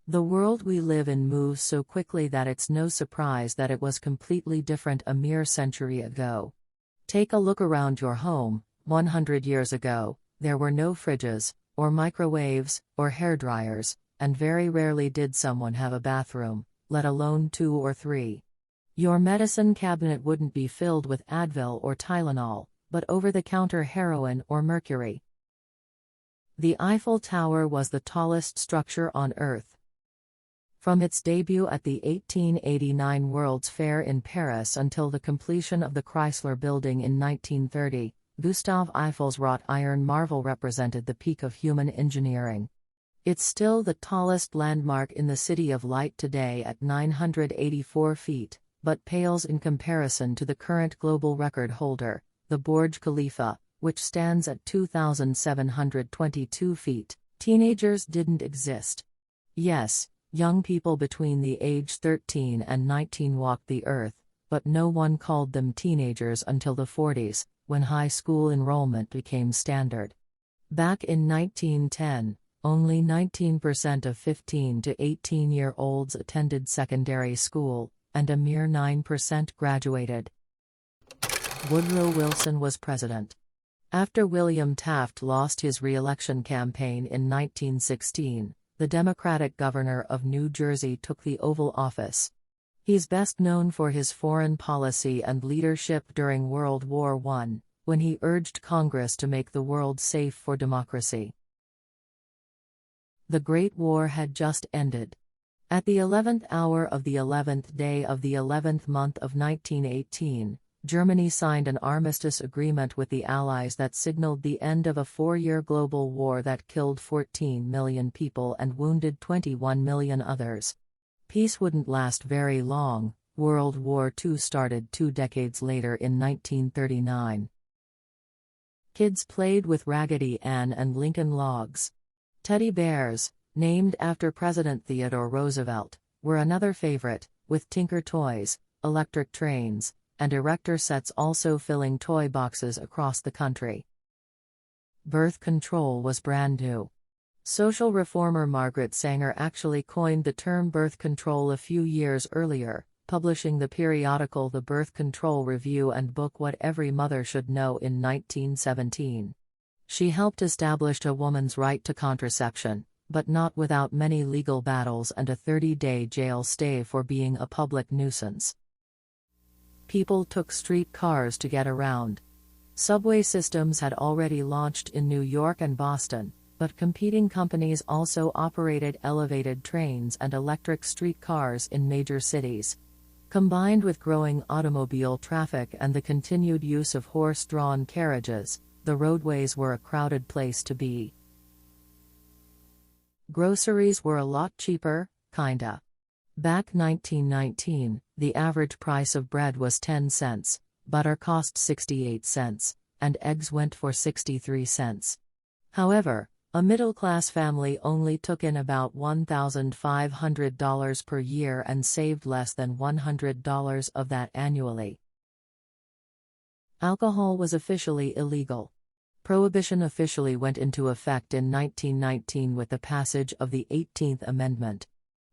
The world we live in moves so quickly that it's no surprise that it was completely different a mere century ago. Take a look around your home. 100 years ago, there were no fridges, or microwaves, or hairdryers, and very rarely did someone have a bathroom, let alone 2 or 3. Your medicine cabinet wouldn't be filled with Advil or Tylenol, but over-the-counter heroin or mercury. The Eiffel Tower was the tallest structure on Earth. From its debut at the 1889 World's Fair in Paris until the completion of the Chrysler Building in 1930, Gustave Eiffel's wrought iron marvel represented the peak of human engineering. It's still the tallest landmark in the City of Light today at 984 feet, but pales in comparison to the current global record holder, the Burj Khalifa, which stands at 2,722 feet. Teenagers didn't exist. Yes, young people between the age 13 and 19 walked the earth, but no one called them teenagers until the 40s, when high school enrollment became standard. Back in 1910, only 19% of 15 to 18-year-olds attended secondary school, and a mere 9% graduated. Woodrow Wilson was president. After William Taft lost his re-election campaign in 1916, the Democratic governor of New Jersey took the Oval Office. He's best known for his foreign policy and leadership during World War I, when he urged Congress to make the world safe for democracy. The Great War had just ended. At the 11th hour of the 11th day of the 11th month of 1918, Germany signed an armistice agreement with the Allies that signaled the end of a 4-year global war that killed 14 million people and wounded 21 million others. Peace wouldn't last very long. World War II started 2 decades later in 1939. Kids played with Raggedy Ann and Lincoln Logs. Teddy bears, named after President Theodore Roosevelt, were another favorite, with Tinker toys, electric trains, and erector sets also filling toy boxes across the country. Birth control was brand new. Social reformer Margaret Sanger actually coined the term birth control a few years earlier, publishing the periodical The Birth Control Review and book What Every Mother Should Know in 1917. She helped establish a woman's right to contraception, but not without many legal battles and a 30-day jail stay for being a public nuisance. People took streetcars to get around. Subway systems had already launched in New York and Boston, but competing companies also operated elevated trains and electric streetcars in major cities. Combined with growing automobile traffic and the continued use of horse-drawn carriages, the roadways were a crowded place to be. Groceries were a lot cheaper, kinda. Back 1919, the average price of bread was 10 cents, butter cost 68 cents, and eggs went for 63 cents. However, a middle-class family only took in about $1,500 per year and saved less than $100 of that annually. Alcohol was officially illegal. Prohibition officially went into effect in 1919 with the passage of the 18th Amendment.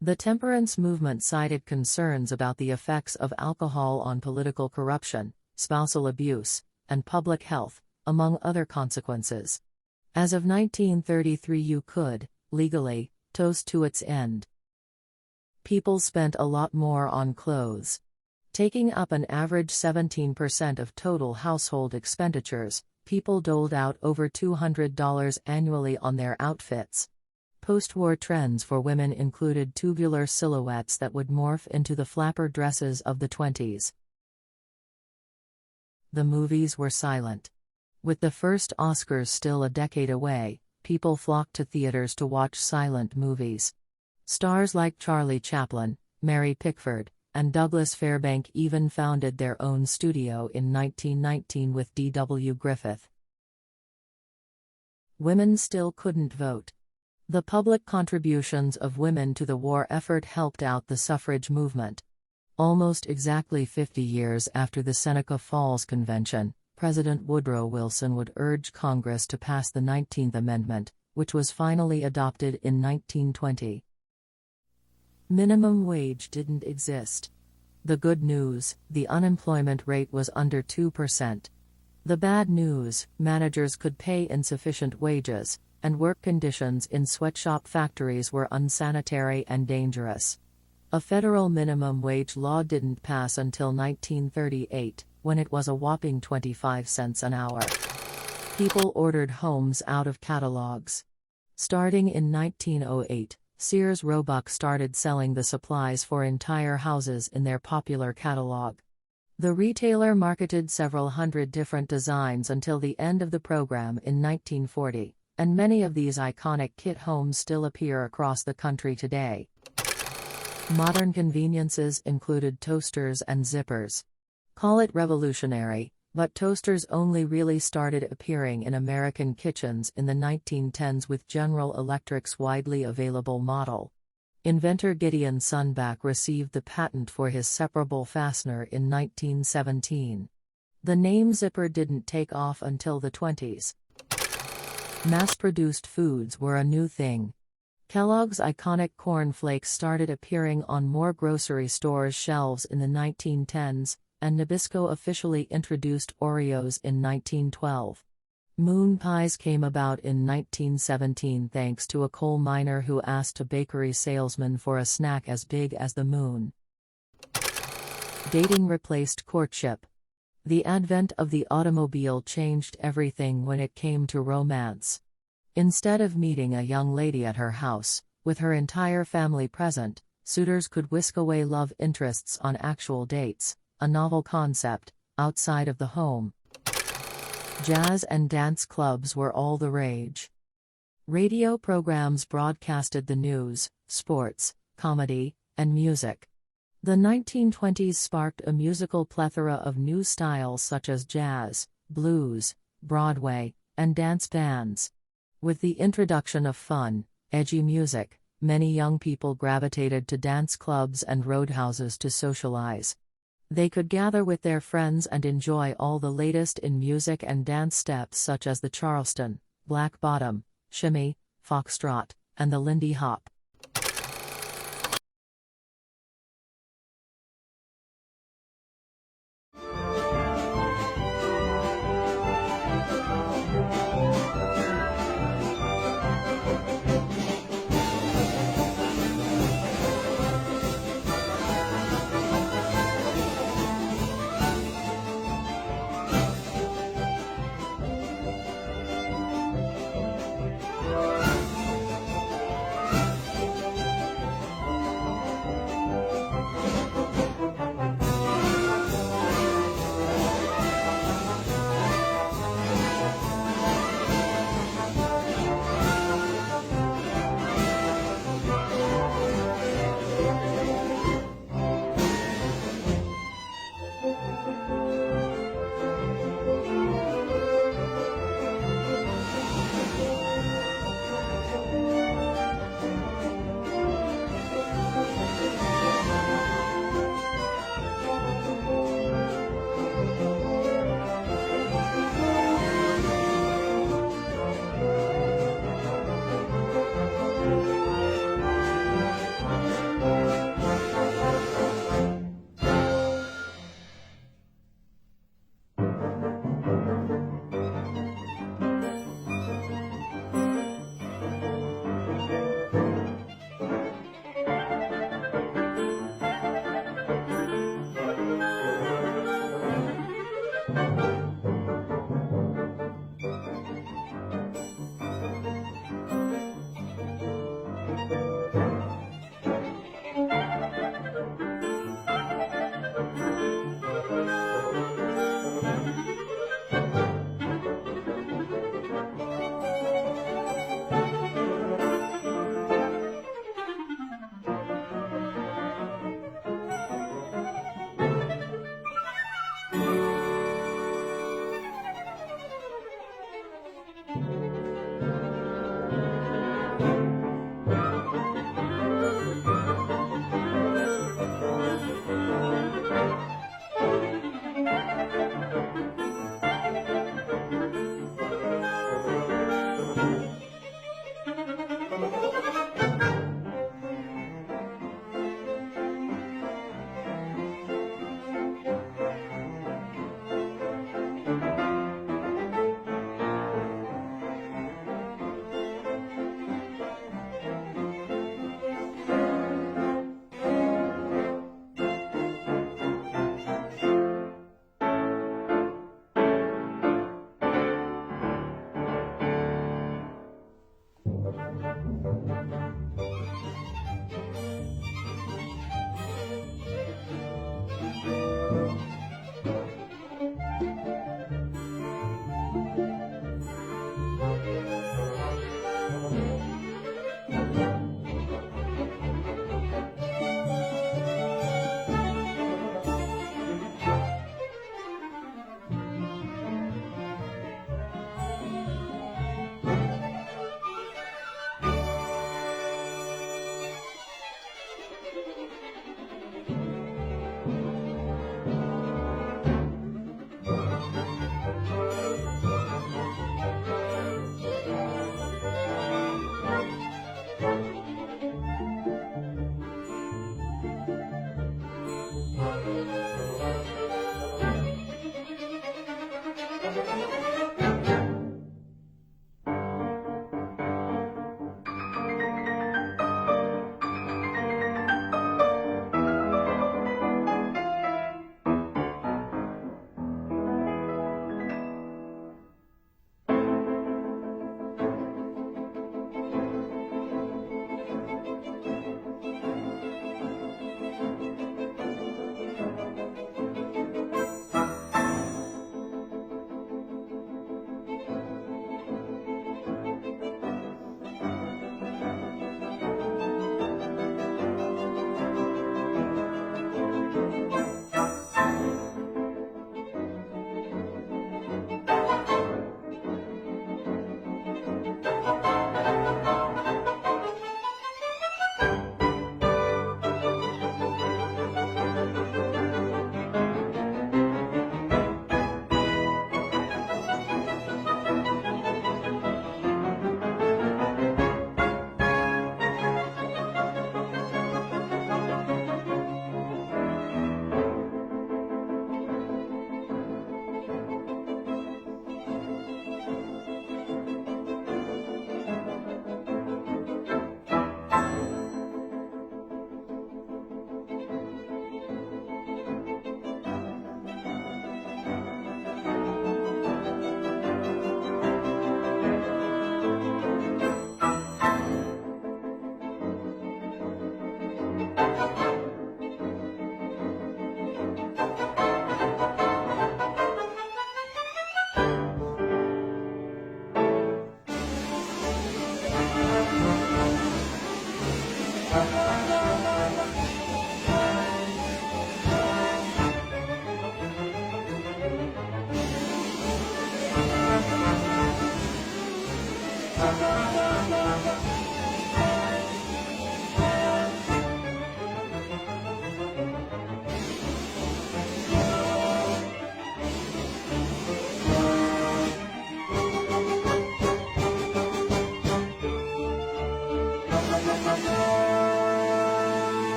The temperance movement cited concerns about the effects of alcohol on political corruption, spousal abuse, and public health, among other consequences. As of 1933, you could, legally, toast to its end. People spent a lot more on clothes. Taking up an average 17% of total household expenditures, people doled out over $200 annually on their outfits. Post-war trends for women included tubular silhouettes that would morph into the flapper dresses of the 20s. The movies were silent. With the first Oscars still a decade away, people flocked to theaters to watch silent movies. Stars like Charlie Chaplin, Mary Pickford, and Douglas Fairbank even founded their own studio in 1919 with D.W. Griffith. Women still couldn't vote. The public contributions of women to the war effort helped out the suffrage movement. Almost exactly 50 years after the Seneca Falls Convention, President Woodrow Wilson would urge Congress to pass the 19th Amendment, which was finally adopted in 1920. Minimum wage didn't exist. The good news, the unemployment rate was under 2%. The bad news, managers could pay insufficient wages, and work conditions in sweatshop factories were unsanitary and dangerous. A federal minimum wage law didn't pass until 1938, when it was a whopping 25 cents an hour. People ordered homes out of catalogs. Starting in 1908, Sears Roebuck started selling the supplies for entire houses in their popular catalog. The retailer marketed several hundred different designs until the end of the program in 1940, and many of these iconic kit homes still appear across the country today. Modern conveniences included toasters and zippers. Call it revolutionary, but toasters only really started appearing in American kitchens in the 1910s with General Electric's widely available model. Inventor Gideon Sunback received the patent for his separable fastener in 1917. The name zipper didn't take off until the 20s. Mass-produced foods were a new thing. Kellogg's iconic corn flakes started appearing on more grocery stores' shelves in the 1910s, and Nabisco officially introduced Oreos in 1912. Moon pies came about in 1917 thanks to a coal miner who asked a bakery salesman for a snack as big as the moon. Dating replaced courtship. The advent of the automobile changed everything when it came to romance. Instead of meeting a young lady at her house, with her entire family present, suitors could whisk away love interests on actual dates, a novel concept, outside of the home. Jazz and dance clubs were all the rage. Radio programs broadcasted the news, sports, comedy, and music. The 1920s sparked a musical plethora of new styles such as jazz, blues, Broadway, and dance bands. With the introduction of fun, edgy music, many young people gravitated to dance clubs and roadhouses to socialize. They could gather with their friends and enjoy all the latest in music and dance steps such as the Charleston, Black Bottom, Shimmy, Foxtrot, and the Lindy Hop.